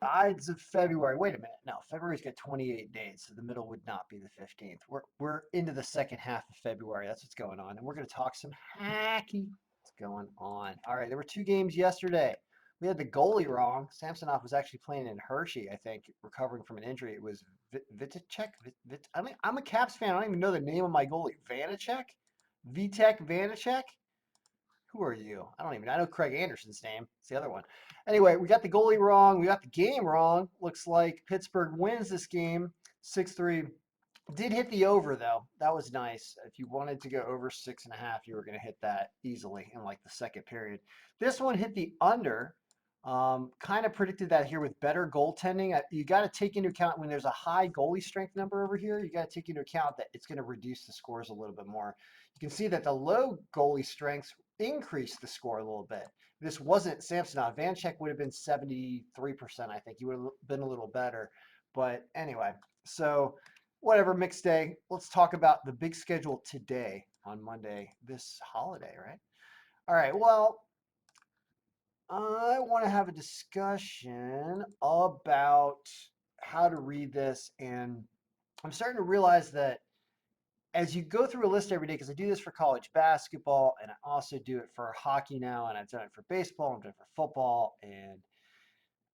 Ides of February. Wait a minute. No, February's got 28 days, so the middle would not be the 15th. We're into the second half of February. That's what's going on. And we're going to talk some hacky. What's going on? All right, there were two games yesterday. We had the goalie wrong. Samsonov was actually playing in Hershey, I think, recovering from an injury. It was Viticek. I mean, I'm a Caps fan. I don't even know the name of my goalie. Vanacek? Vitek Vanacek? Who are you? I don't even. I know Craig Anderson's name. It's the other one. Anyway, we got the goalie wrong. We got the game wrong. Looks like Pittsburgh wins this game 6-3. Did hit the over though. That was nice. If you wanted to go over 6.5, you were going to hit that easily in like the second period. This one hit the under. Kind of predicted that here with better goaltending. You got to take into account when there's a high goalie strength number over here, you got to take into account that it's going to reduce the scores a little bit more. You can see that the low goalie strengths increased the score a little bit. This wasn't Samsonov. Vanchek would have been 73%, I think. He would have been a little better. But anyway, so whatever, mixed day. Let's talk about the big schedule today on Monday, this holiday, right? All right, well, I want to have a discussion about how to read this. And I'm starting to realize that as you go through a list every day, because I do this for college basketball and I also do it for hockey now, and I've done it for baseball, I've done it for football, and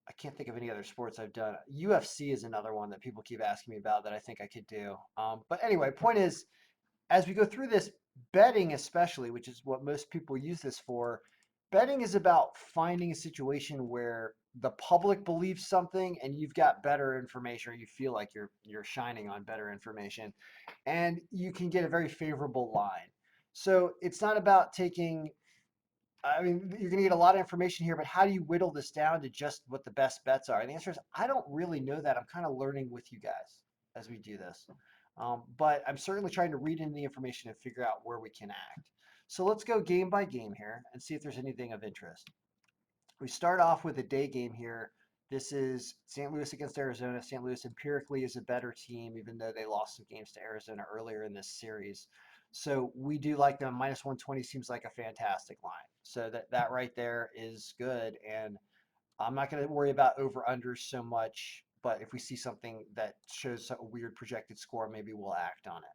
I can't think of any other sports I've done. UFC is another one that people keep asking me about that I think I could do. But anyway, point is, as we go through this, betting especially, which is what most people use this for, betting is about finding a situation where the public believes something and you've got better information, or you feel like you're shining on better information, and you can get a very favorable line. So it's not about taking, I mean, you're going to get a lot of information here, but how do you whittle this down to just what the best bets are? And the answer is, I don't really know that. I'm kind of learning with you guys as we do this. But I'm certainly trying to read in the information and figure out where we can act. So let's go game by game here and see if there's anything of interest. We start off with a day game here. This is St. Louis against Arizona. St. Louis empirically is a better team, even though they lost some games to Arizona earlier in this series. So we do like them. Minus 120 seems like a fantastic line. So that right there is good. And I'm not going to worry about over-unders so much. But if we see something that shows a weird projected score, maybe we'll act on it.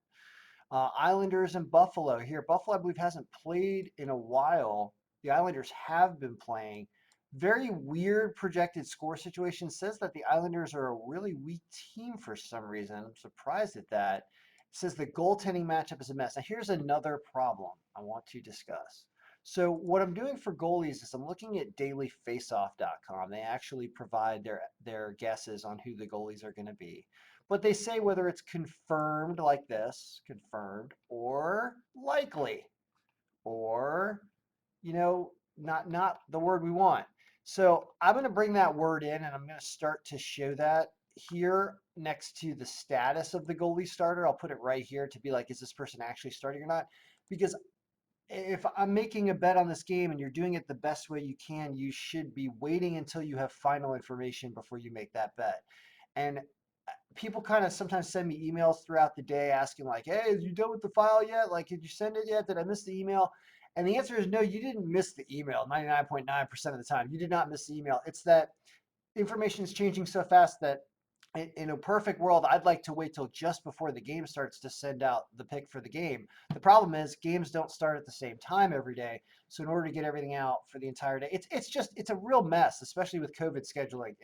Islanders and Buffalo here. Buffalo, I believe, hasn't played in a while. The Islanders have been playing. Very weird projected score situation. Says that the Islanders are a really weak team for some reason. I'm surprised at that. It says the goaltending matchup is a mess. Now, here's another problem I want to discuss. So, what I'm doing for goalies is I'm looking at dailyfaceoff.com. They actually provide their guesses on who the goalies are going to be. But they say whether it's confirmed like this, confirmed, or likely, or, not the word we want. So I'm going to bring that word in and I'm going to start to show that here next to the status of the goalie starter. I'll put it right here to be like, is this person actually starting or not? Because if I'm making a bet on this game and you're doing it the best way you can, you should be waiting until you have final information before you make that bet. And people kind of sometimes send me emails throughout the day asking like, hey, are you done with the file yet? Like, did you send it yet? Did I miss the email? And the answer is no, you didn't miss the email 99.9% of the time. You did not miss the email. It's that information is changing so fast that in a perfect world, I'd like to wait till just before the game starts to send out the pick for the game. The problem is games don't start at the same time every day. So in order to get everything out for the entire day, it's a real mess, especially with COVID scheduling.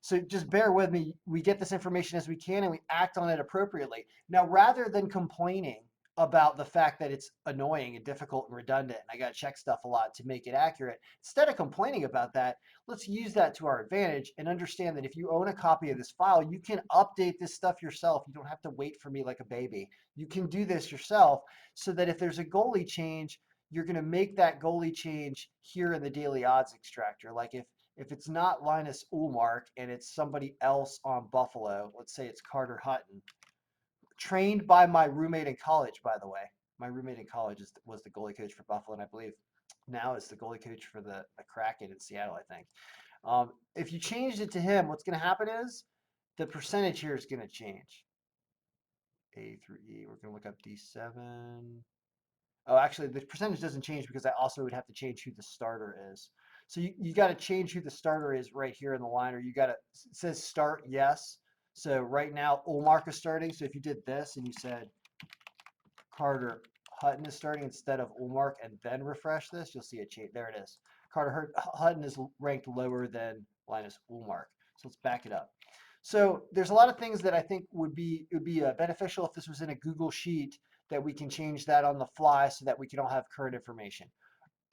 So just bear with me. We get this information as we can and we act on it appropriately. Now, rather than complaining about the fact that it's annoying and difficult and redundant, and I got to check stuff a lot to make it accurate, instead of complaining about that, let's use that to our advantage and understand that if you own a copy of this file, you can update this stuff yourself. You don't have to wait for me like a baby. You can do this yourself so that if there's a goalie change, you're going to make that goalie change here in the daily odds extractor. Like if it's not Linus Ullmark and it's somebody else on Buffalo, let's say it's Carter Hutton, trained by my roommate in college, by the way. My roommate in college was the goalie coach for Buffalo, and I believe now is the goalie coach for the Kraken in Seattle, I think. If you changed it to him, what's going to happen is the percentage here is going to change. A through E. We're going to look up D7. Oh, actually, the percentage doesn't change because I also would have to change who the starter is. So you got to change who the starter is right here in the line, or you got to, it says start, yes. So right now, Ulmark is starting. So if you did this and you said Carter Hutton is starting instead of Ulmark and then refresh this, you'll see a change. There it is. Hutton is ranked lower than Linus Ulmark. So let's back it up. So there's a lot of things that I think would be beneficial if this was in a Google Sheet that we can change that on the fly so that we can all have current information.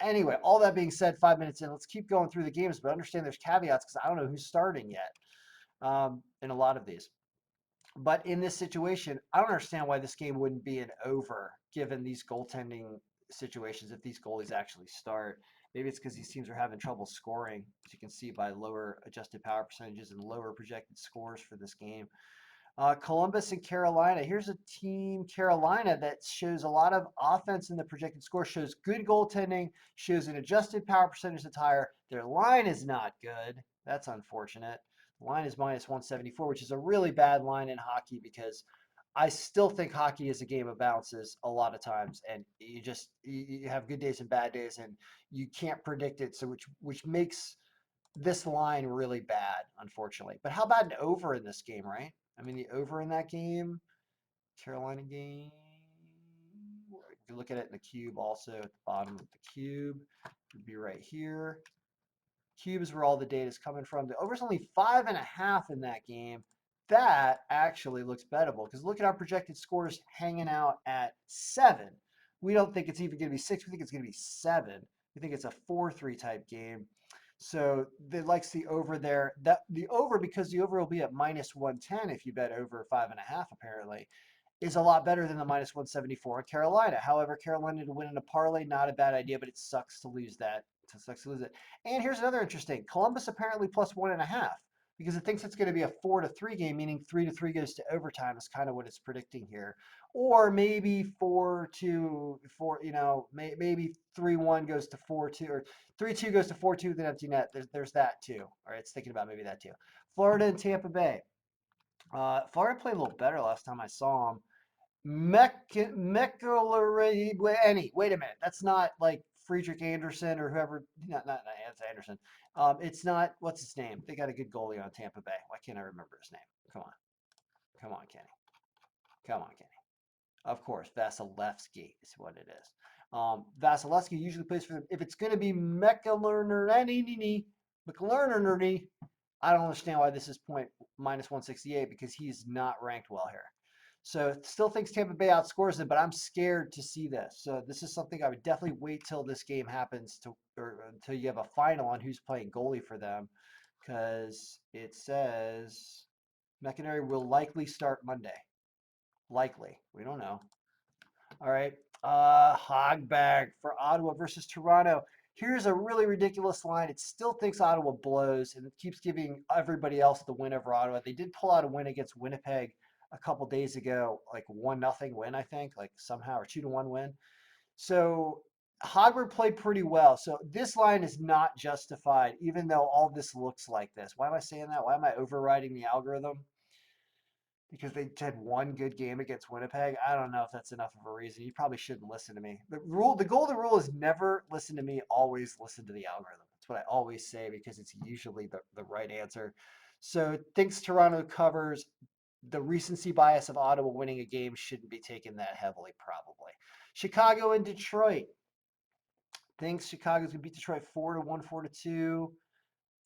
Anyway, all that being said, 5 minutes in, let's keep going through the games, but understand there's caveats because I don't know who's starting yet in a lot of these. But in this situation, I don't understand why this game wouldn't be an over given these goaltending situations if these goalies actually start. Maybe it's because these teams are having trouble scoring, as you can see by lower adjusted power percentages and lower projected scores for this game. Columbus and Carolina. Here's a team, Carolina, that shows a lot of offense in the projected score, shows good goaltending, shows an adjusted power percentage that's higher. Their line is not good. That's unfortunate. The line is minus 174, which is a really bad line in hockey because I still think hockey is a game of bounces a lot of times, and you have good days and bad days, and you can't predict it. So which makes this line really bad, unfortunately. But how about an over in this game, right? I mean, the over in that game, Carolina game, you can look at it in the cube also at the bottom of the cube. It would be right here. Cube is where all the data is coming from. The over's only 5.5 in that game. That actually looks bettable because look at our projected scores hanging out at 7. We don't think it's even going to be 6. We think it's going to be 7. We think it's a 4-3 type game. So they likes the over there. That the over, because the over will be at minus 110 if you bet over 5.5 apparently, is a lot better than the minus 174 in Carolina. However, Carolina to win in a parlay, not a bad idea, but it sucks to lose that. It sucks to lose it. And here's another interesting. Columbus apparently plus 1.5 because it thinks it's going to be a 4-3 game, meaning 3-3 goes to overtime is kind of what it's predicting here. Or maybe 4-2, maybe 3-1 goes to 4-2, or 3-2 goes to 4-2 with an empty net. There's that too. All right, it's thinking about maybe that too. Florida and Tampa Bay. Florida played a little better last time I saw them. Mekalarini. Wait a minute. That's not like Friedrich Anderson or whoever. Not Anderson. It's not. What's his name? They got a good goalie on Tampa Bay. Why can't I remember his name? Come on. Come on, Kenny. Come on, Kenny. Of course, Vasilevsky is what it is. Vasilevsky usually plays for them. If it's going to be McIlnerny, I don't understand why this is point minus 168 because he's not ranked well here. So still thinks Tampa Bay outscores them, but I'm scared to see this. So this is something I would definitely wait till this game happens or until you have a final on who's playing goalie for them, because it says McInerney will likely start Monday. Likely, we don't know. All right, Hogbag for Ottawa versus Toronto. Here's a really ridiculous line. It still thinks Ottawa blows, and it keeps giving everybody else the win over Ottawa. They did pull out a win against Winnipeg a couple days ago, like 1-0 win, I think, like somehow, or 2-1 win. So Hogberg played pretty well. So this line is not justified, even though all this looks like this. Why am I saying that? Why am I overriding the algorithm? Because they had one good game against Winnipeg. I don't know if that's enough of a reason. You probably shouldn't listen to me. The golden rule is never listen to me, always listen to the algorithm. That's what I always say because it's usually the right answer. So thinks Toronto covers. The recency bias of Ottawa winning a game shouldn't be taken that heavily, probably. Chicago and Detroit. Thinks Chicago's going to beat Detroit 4-1, 4-2.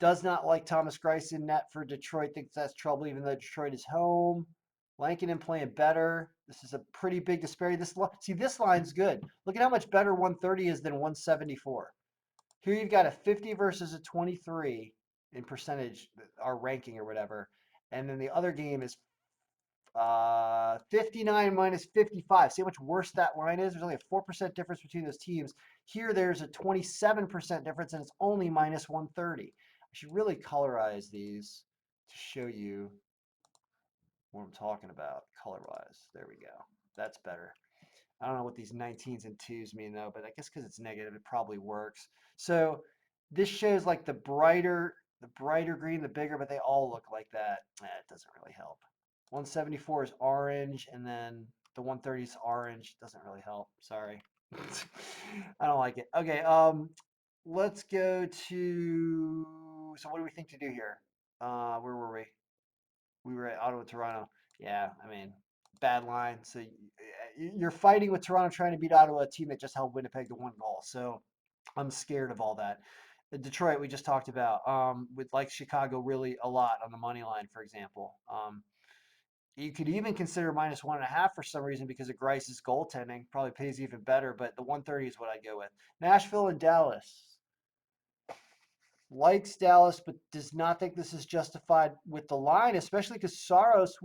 Does not like Thomas Greiss in net for Detroit. Thinks that's trouble, even though Detroit is home. Lankinen playing better. This is a pretty big disparity. This line's good. Look at how much better 130 is than 174. Here you've got a 50 versus a 23 in percentage, our ranking or whatever. And then the other game is 59 minus 55. See how much worse that line is? There's only a 4% difference between those teams. Here there's a 27% difference, and it's only minus 130. I should really colorize these to show you what I'm talking about color-wise. There we go. That's better. I don't know what these 19s and 2s mean though, but I guess because it's negative, it probably works. So this shows like the brighter green, the bigger, but they all look like that. It doesn't really help. 174 is orange, and then the 130 is orange. Doesn't really help. Sorry. I don't like it. Okay. let's go to. So what do we think to do here? Where were we? We were at Ottawa, Toronto. Yeah, I mean, bad line. So you're fighting with Toronto trying to beat Ottawa, a team that just held Winnipeg to 1 goal. So I'm scared of all that. Detroit, we just talked about, with like Chicago, really a lot on the money line, for example. You could even consider -1.5 for some reason because of Grice's goaltending. Probably pays even better, but the 130 is what I go with. Nashville and Dallas. Likes Dallas, but does not think this is justified with the line, especially because Saros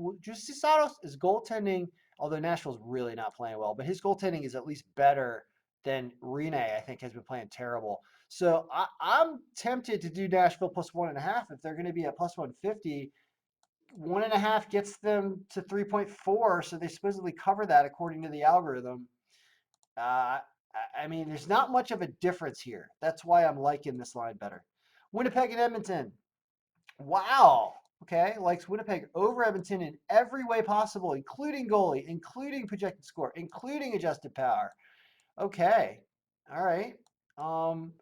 is goaltending, although Nashville's really not playing well, but his goaltending is at least better than Rene, I think, has been playing terrible. So I'm tempted to do Nashville +1.5 if they're going to be at +150. 1.5 gets them to 3.4, so they supposedly cover that according to the algorithm. Uh, I mean, there's not much of a difference here. That's why I'm liking this line better. Winnipeg and Edmonton. Wow. Okay, likes Winnipeg over Edmonton in every way possible, including goalie, including projected score, including adjusted power. Okay, all right.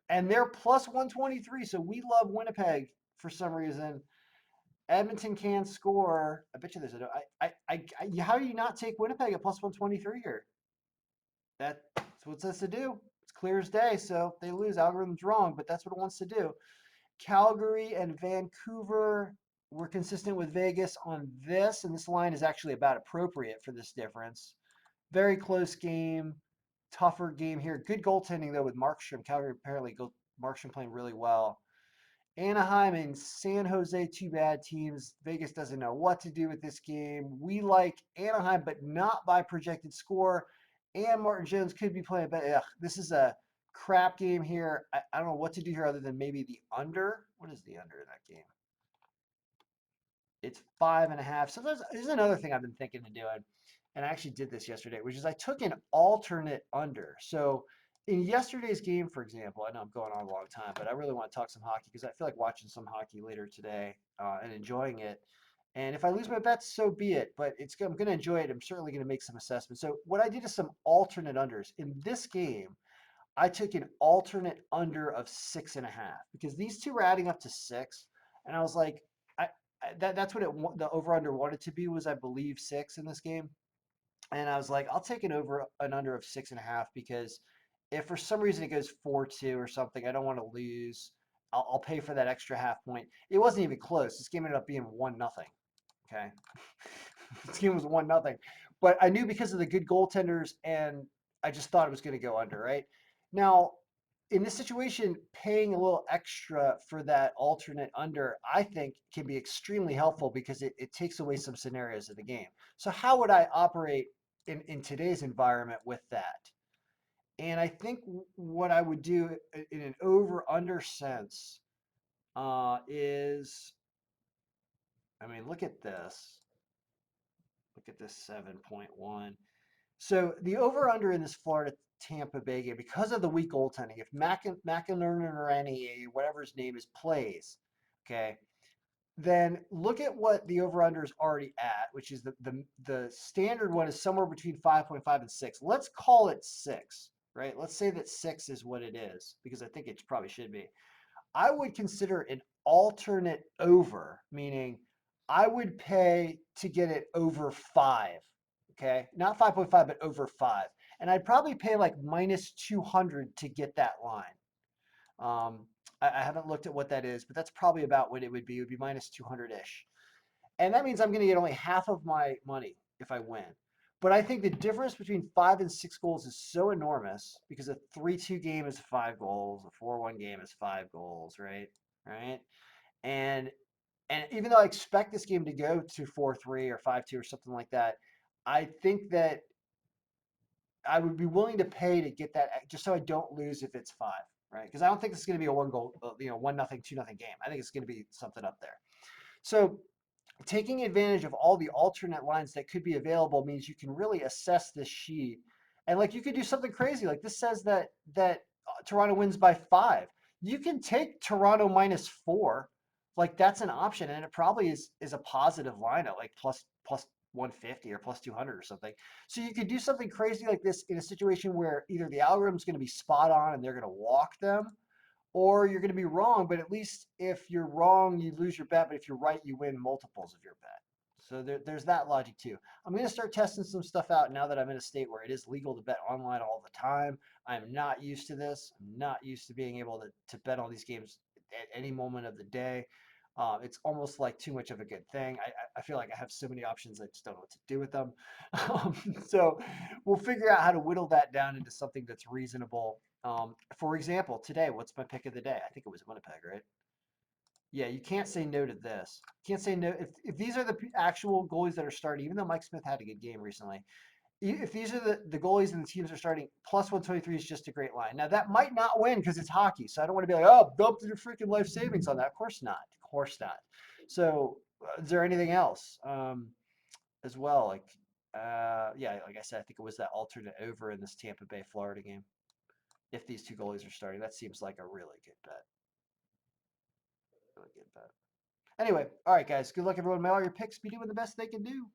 And they're +123, so we love Winnipeg for some reason. Edmonton can score. I bet you there's a. How do you not take Winnipeg at +123 here? That's what it says to do. It's clear as day. So if they lose, algorithm's wrong, but that's what it wants to do. Calgary and Vancouver were consistent with Vegas on this, and this line is actually about appropriate for this difference. Very close game, tougher game here. Good goaltending though with Markstrom. Calgary apparently Markstrom playing really well. Anaheim and San Jose, two bad teams. Vegas doesn't know what to do with this game. We like Anaheim, but not by projected score. And Martin Jones could be playing, but this is a crap game here. I don't know what to do here other than maybe the under. What is the under in that game? It's 5.5. So there's another thing I've been thinking of doing, and I actually did this yesterday, which is I took an alternate under. So in yesterday's game, for example, I know I'm going on a long time, but I really want to talk some hockey because I feel like watching some hockey later today and enjoying it. And if I lose my bets, so be it. But I'm going to enjoy it. I'm certainly going to make some assessments. So what I did is some alternate unders in this game. I took an alternate under of 6.5 because these two were adding up to 6, and I was like, that's what the over under wanted to be, was I believe 6 in this game, and I was like, I'll take an under of 6.5 because if for some reason it goes 4-2 or something, I don't want to lose. I'll pay for that extra half point. It wasn't even close. This game ended up being 1-0. Okay, this game was 1-0, but I knew because of the good goaltenders, and I just thought it was going to go under. Right now, in this situation, paying a little extra for that alternate under, I think, can be extremely helpful because it takes away some scenarios of the game. So how would I operate in today's environment with that? And I think what I would do in an over-under sense is, I mean, look at this. Look at this 7.1. So the over-under in this Florida Tampa Bay game, because of the weak goaltending, if McInerney, whatever his name is, plays, okay, then look at what the over-under is already at, which is the standard one is somewhere between 5.5 and 6. Let's call it 6, right? Let's say that 6 is what it is, because I think it probably should be. I would consider an alternate over, meaning I would pay to get it over 5. Okay, not 5.5, but over 5. And I'd probably pay like -200 to get that line. I haven't looked at what that is, but that's probably about what it would be. It would be -200-ish. And that means I'm going to get only half of my money if I win. But I think the difference between 5 and 6 goals is so enormous because a 3-2 game is 5 goals, a 4-1 game is 5 goals, right? Right. And and even though I expect this game to go to 4-3 or 5-2 or something like that, I think that I would be willing to pay to get that just so I don't lose if it's 5, right? Because I don't think this is going to be a 1 goal, 1-0, 2-0 game. I think it's going to be something up there. So taking advantage of all the alternate lines that could be available means you can really assess this sheet. And like you could do something crazy. Like this says that Toronto wins by 5. You can take Toronto -4. Like that's an option, and it probably is a positive line at like plus 150 or plus 200 or something. So you could do something crazy like this in a situation where either the algorithm is going to be spot on and they're going to walk them, or you're going to be wrong, but at least if you're wrong, you lose your bet, but if you're right, you win multiples of your bet. So there's that logic too. I'm going to start testing some stuff out now that I'm in a state where it is legal to bet online all the time. I'm not used to this. I'm not used to being able to bet on these games at any moment of the day. It's almost like too much of a good thing. I feel like I have so many options, I just don't know what to do with them. So we'll figure out how to whittle that down into something that's reasonable. For example, today, what's my pick of the day? I think it was Winnipeg, right? Yeah, you can't say no to this. You can't say no if these are the actual goalies that are starting. Even though Mike Smith had a good game recently, if these are the goalies and the teams are starting, plus 123 is just a great line. Now that might not win because it's hockey, so I don't want to be like, oh, dump your freaking life savings on that. Of course not. Of course not. So, is there anything else as well? Yeah, like I said, I think it was that alternate over in this Tampa Bay Florida game. If these two goalies are starting, that seems like a really good bet. Really good bet. Anyway, all right, guys. Good luck, everyone. May all your picks be doing the best they can do.